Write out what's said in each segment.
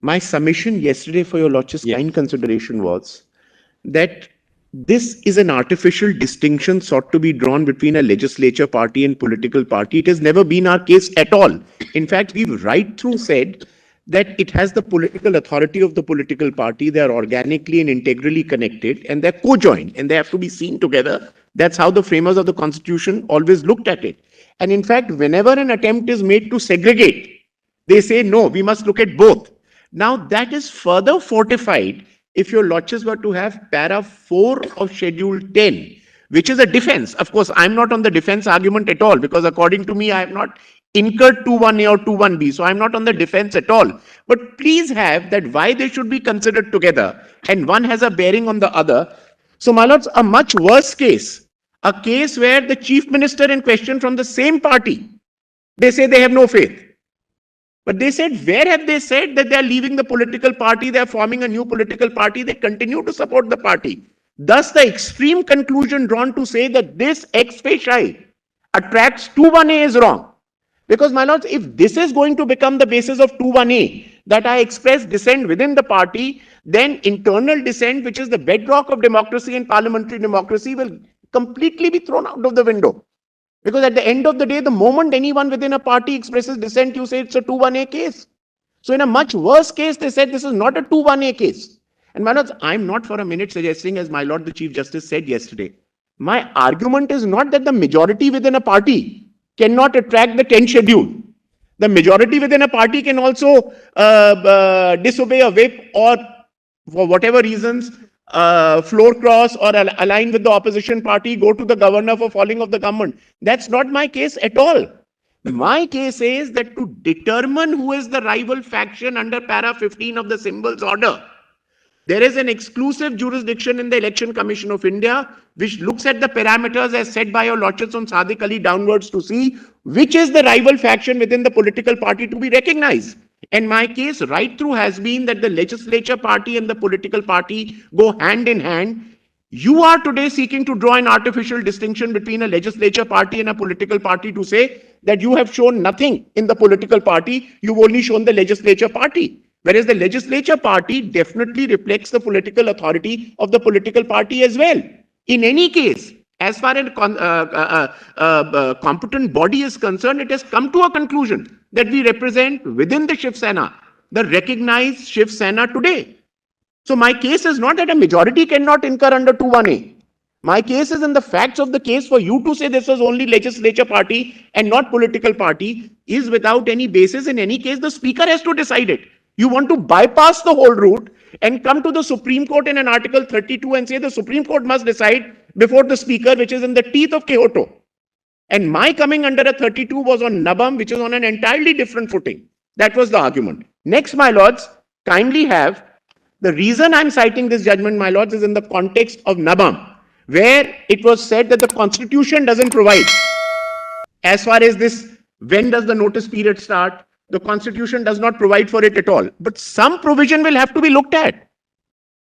My submission yesterday for your Lordship's kind consideration was that this is an artificial distinction sought to be drawn between a legislature party and political party. It has never been our case at all. In fact, we've right through said that it has the political authority of the political party. They are organically and integrally connected, and they're co-joined, and they have to be seen together. That's how the framers of the Constitution always looked at it. And in fact, whenever an attempt is made to segregate, they say, no, we must look at both. Now, that is further fortified if your Lordships were to have para 4 of Schedule 10, which is a defense. Of course, I'm not on the defense argument at all, because according to me, I have not incurred 21A or 21B. So I'm not on the defense at all. But please have that why they should be considered together, and one has a bearing on the other. So, my lords, a much worse case, a case where the chief minister in question from the same party, they say they have no faith. But they said, where have they said that they are leaving the political party, they are forming a new political party, they continue to support the party. Thus, the extreme conclusion drawn to say that this ex facie attracts 21A is wrong. Because, my lords, if this is going to become the basis of 21A, that I express dissent within the party, then internal dissent, which is the bedrock of democracy and parliamentary democracy, will completely be thrown out of the window. Because at the end of the day, the moment anyone within a party expresses dissent, you say it's a 2-1A case. So in a much worse case, they said this is not a 2-1A case. And my lords, I'm not for a minute suggesting, as my lord the Chief Justice said yesterday, my argument is not that the majority within a party cannot attract the 10th schedule. The majority within a party can also disobey a whip, or for whatever reasons, floor cross or align with the opposition party, go to the governor for falling of the government. That's not my case at all. My case is that to determine who is the rival faction under para 15 of the symbols order, there is an exclusive jurisdiction in the Election Commission of India which looks at the parameters as set by your Lordships on Sadiq Ali downwards to see which is the rival faction within the political party to be recognized. And my case right through has been that the legislature party and the political party go hand in hand. You are today seeking to draw an artificial distinction between a legislature party and a political party to say that you have shown nothing in the political party, you've only shown the legislature party. Whereas the legislature party definitely reflects the political authority of the political party as well. In any case, as far as competent body is concerned, it has come to a conclusion that we represent within the Shiv Sena, the recognized Shiv Sena today. So my case is not that a majority cannot incur under 2-1A. My case is in the facts of the case. For you to say this was only legislature party and not political party is without any basis. In any case, the speaker has to decide it. You want to bypass the whole route and come to the Supreme Court in an Article 32 and say the Supreme Court must decide before the speaker, which is in the teeth of Kyoto. And my coming under a 32 was on Nabam, which is on an entirely different footing. That was the argument. Next, my lords, kindly have, the reason I'm citing this judgment, my lords, is in the context of Nabam, where it was said that the Constitution doesn't provide. As far as this, when does the notice period start? The Constitution does not provide for it at all. But some provision will have to be looked at.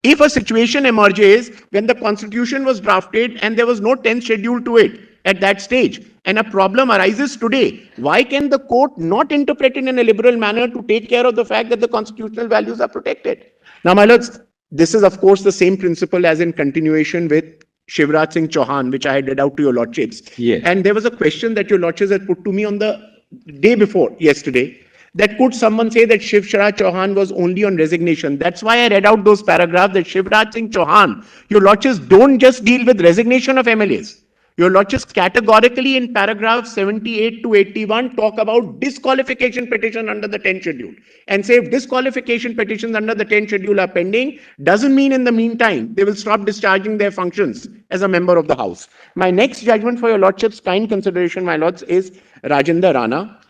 If a situation emerges when the Constitution was drafted and there was no 10th schedule to it at that stage, and a problem arises today, why can the court not interpret it in a liberal manner to take care of the fact that the constitutional values are protected? Now, my lords, this is of course the same principle as in continuation with Shivraj Singh Chauhan, which I had read out to your Lordships. Yes. And there was a question that your Lordships had put to me on the day before yesterday, that could someone say that Shivraj Chauhan was only on resignation. That's why I read out those paragraphs that Shivraj Singh Chauhan, your Lordships don't just deal with resignation of MLAs. Your Lordships categorically in paragraphs 78 to 81 talk about disqualification petition under the 10th schedule. And say if disqualification petitions under the 10th schedule are pending, doesn't mean in the meantime they will stop discharging their functions as a member of the House. My next judgment for your Lordships' kind consideration, my lords, is Rajendra Rana.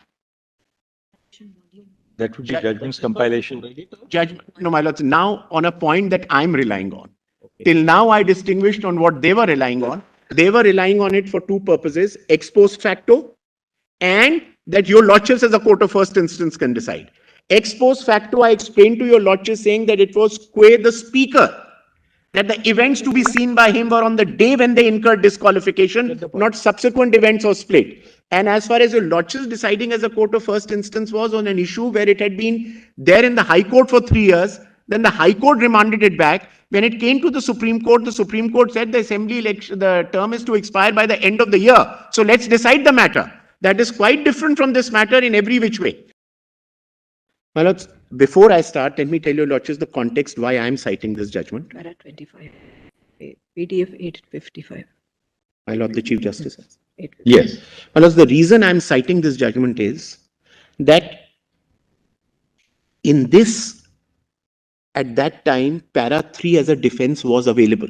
That would be judgment's compilation. No, my lords, now on a point that I'm relying on. Okay. Till now, I distinguished on what they were relying on. They were relying on it for two purposes, ex post facto, and that your Lordships as a court of first instance can decide. Ex post facto, I explained to your Lordships saying that it was qua the speaker, that the events to be seen by him were on the day when they incurred disqualification, not subsequent events or split. And as far as your lordship's deciding as a court of first instance was on an issue where it had been there in the High Court for 3 years, then the High Court remanded it back. When it came to the Supreme Court said the assembly election, the term is to expire by the end of the year. So let's decide the matter. That is quite different from this matter in every which way. My lords, before I start, let me tell your lordships the context why I am citing this judgment. Para 25. PDF 855. My lord, the Chief Justice. 855. Yes. My lords, the reason I am citing this judgment is that in this, at that time, para 3 as a defense was available.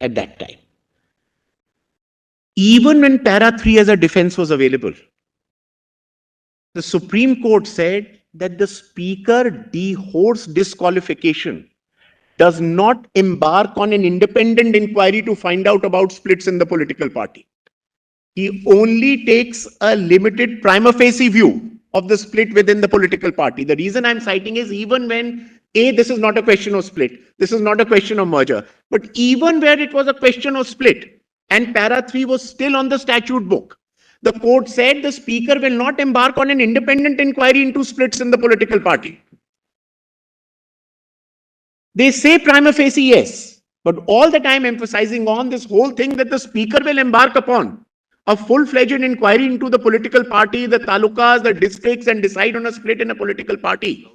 At that time. Even when para 3 as a defense was available, the Supreme Court said that the Speaker deholds disqualification, does not embark on an independent inquiry to find out about splits in the political party. He only takes a limited prima facie view of the split within the political party. The reason I'm citing is even when, this is not a question of split, this is not a question of merger, but even where it was a question of split and para 3 was still on the statute book, the court said the Speaker will not embark on an independent inquiry into splits in the political party. They say prima facie yes, but all the time emphasizing on this whole thing that the Speaker will embark upon a full-fledged inquiry into the political party, the talukas, the districts, and decide on a split in a political party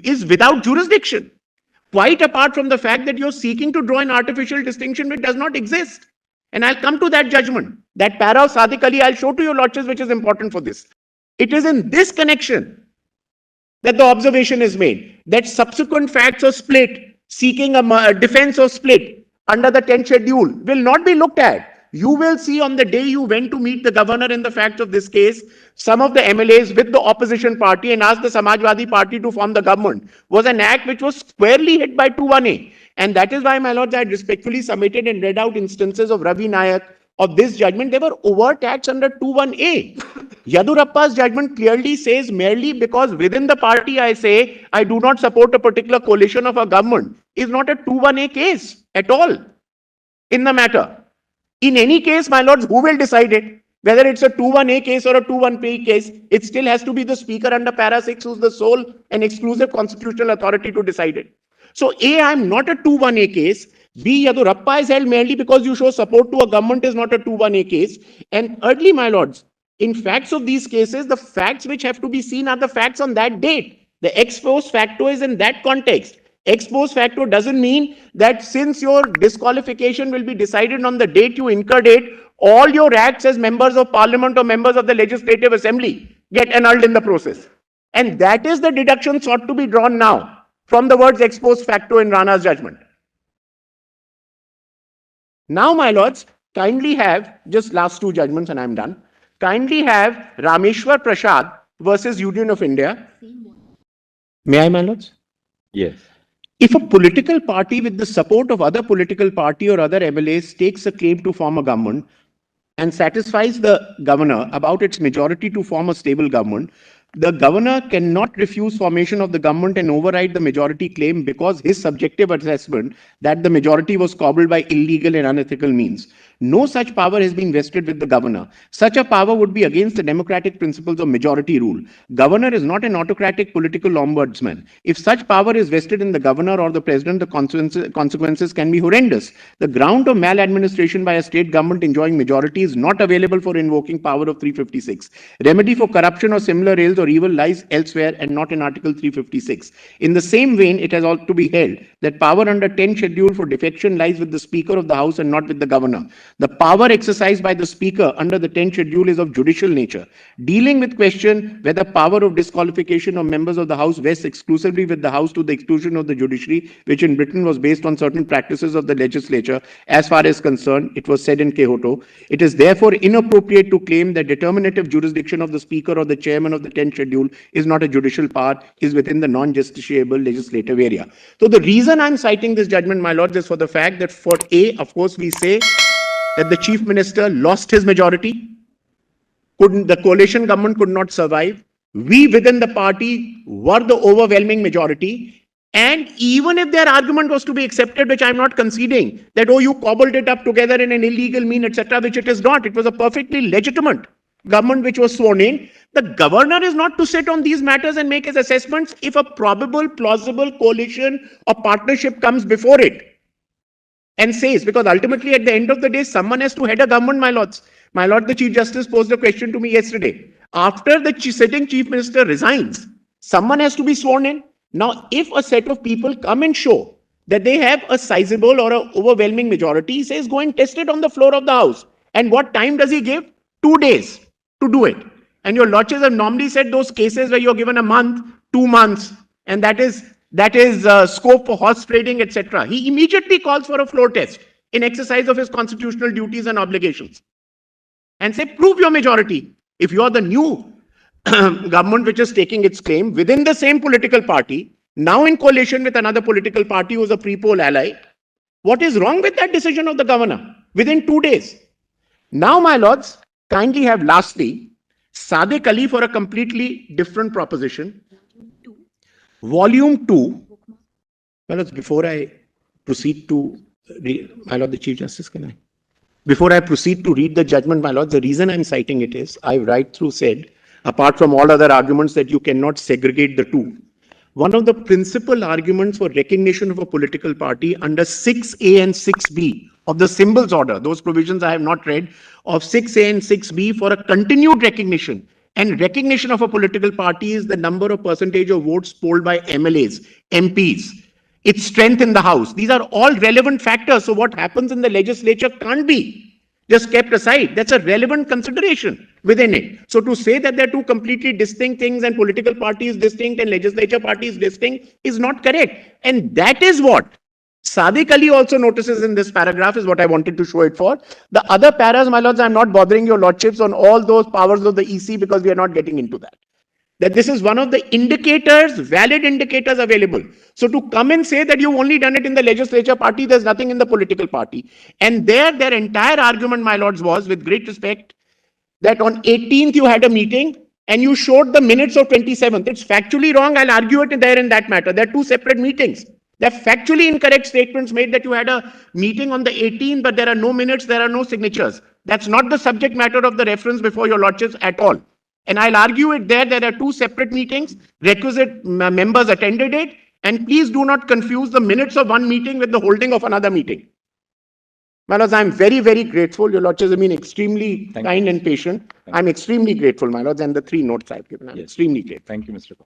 is without jurisdiction. Quite apart from the fact that you're seeking to draw an artificial distinction which does not exist. And I'll come to that judgment. That para of Sadiq Ali, I'll show to your lordships, which is important for this. It is in this connection that the observation is made that subsequent facts of split, seeking a defense of split under the 10th schedule will not be looked at. You will see on the day you went to meet the governor in the facts of this case, some of the MLAs with the opposition party and asked the Samajwadi party to form the government was an act which was squarely hit by 21A. And that is why, my lords, I had respectfully submitted and read out instances of Ravi Nayak of this judgment. They were overt acts under 21A. Yadurappa's judgment clearly says merely because within the party I say I do not support a particular coalition of a government is not a 21A case at all in the matter. In any case, my lords, who will decide it? Whether it's a 21A case or a 21P case, it still has to be the Speaker under para 6 who's the sole and exclusive constitutional authority to decide it. So A, I'm not a 21A case. B, Yadurappa is held merely because you show support to a government is not a 21A case. And thirdly, my lords, in facts of these cases, the facts which have to be seen are the facts on that date. The ex post facto is in that context. Ex post facto doesn't mean that since your disqualification will be decided on the date you incurred it, all your acts as members of parliament or members of the legislative assembly get annulled in the process. And that is the deduction sought to be drawn now from the words ex post facto in Rana's judgment. Now, my lords, kindly have, just last two judgments and I'm done, kindly have Rameshwar Prasad versus Union of India. May I, my lords? Yes. If a political party with the support of other political party or other MLAs takes a claim to form a government and satisfies the governor about its majority to form a stable government, the governor cannot refuse formation of the government and override the majority claim because his subjective assessment that the majority was cobbled by illegal and unethical means. No such power has been vested with the governor. Such a power would be against the democratic principles of majority rule. Governor is not an autocratic political ombudsman. If such power is vested in the governor or the president, the consequences can be horrendous. The ground of maladministration by a state government enjoying majority is not available for invoking power of 356. Remedy for corruption or similar ills or evil lies elsewhere and not in Article 356. In the same vein, it has ought to be held that power under 10 schedule for defection lies with the Speaker of the House and not with the governor. The power exercised by the Speaker under the 10th schedule is of judicial nature. Dealing with question whether power of disqualification of members of the House vests exclusively with the House to the exclusion of the judiciary, which in Britain was based on certain practices of the legislature, as far as concerned, it was said in Quixote. It is therefore inappropriate to claim that determinative jurisdiction of the Speaker or the chairman of the 10th schedule is not a judicial power, is within the non-justiciable legislative area. So the reason I'm citing this judgment, my lords, is for the fact that for A, of course, we say that the chief minister lost his majority, the coalition government could not survive. We within the party were the overwhelming majority. And even if their argument was to be accepted, which I'm not conceding, that, oh, you cobbled it up together in an illegal mean, etc., which it is not. It was a perfectly legitimate government which was sworn in. The governor is not to sit on these matters and make his assessments if a probable, plausible coalition or partnership comes before it and says, because ultimately at the end of the day, someone has to head a government, my lords. My lord, the Chief Justice posed a question to me yesterday. After the sitting Chief Minister resigns, someone has to be sworn in. Now, if a set of people come and show that they have a sizable or an overwhelming majority, he says, go and test it on the floor of the House. And what time does he give? 2 days to do it. And your lordships have normally said those cases where you're given a month, 2 months, and that is scope for horse trading, etc. He immediately calls for a floor test in exercise of his constitutional duties and obligations. And say, prove your majority. If you are the new government which is taking its claim within the same political party, now in coalition with another political party who is a pre-poll ally, what is wrong with that decision of the governor within 2 days? Now, my lords, kindly have lastly, Sadiq Ali for a completely different proposition. Volume 2. My lords, before I proceed to read, my lord the Chief Justice, can I? Before I proceed to read the judgment, my lords, the reason I'm citing it is, I right through said, apart from all other arguments, that you cannot segregate the two. One of the principal arguments for recognition of a political party under 6A and 6B of the symbols order, those provisions I have not read, of 6A and 6B for a continued recognition and recognition of a political party is the number of percentage of votes polled by MLAs, MPs, its strength in the House. These are all relevant factors. So what happens in the legislature can't be just kept aside. That's a relevant consideration within it. So to say that they're two completely distinct things and political party is distinct and legislature party is distinct is not correct. And that is what Sadiq Ali also notices in this paragraph, is what I wanted to show it for. The other paras, my lords, I'm not bothering your lordships on all those powers of the EC because we are not getting into that. That this is one of the indicators, valid indicators available. So to come and say that you've only done it in the legislature party, there's nothing in the political party. And their entire argument, my lords, was, with great respect, that on 18th you had a meeting and you showed the minutes of 27th. It's factually wrong. I'll argue it there in that matter. They're two separate meetings. They're factually incorrect statements made that you had a meeting on the 18th, but there are no minutes, there are no signatures. That's not the subject matter of the reference before your lordships at all. And I'll argue it there. There are two separate meetings. Requisite members attended it. And please do not confuse the minutes of one meeting with the holding of another meeting. My lords, I'm very, very grateful. Your lordships have been extremely kind and patient. I'm extremely grateful, my lords, and the 3 notes I've given. I'm extremely grateful. Thank you, Mr.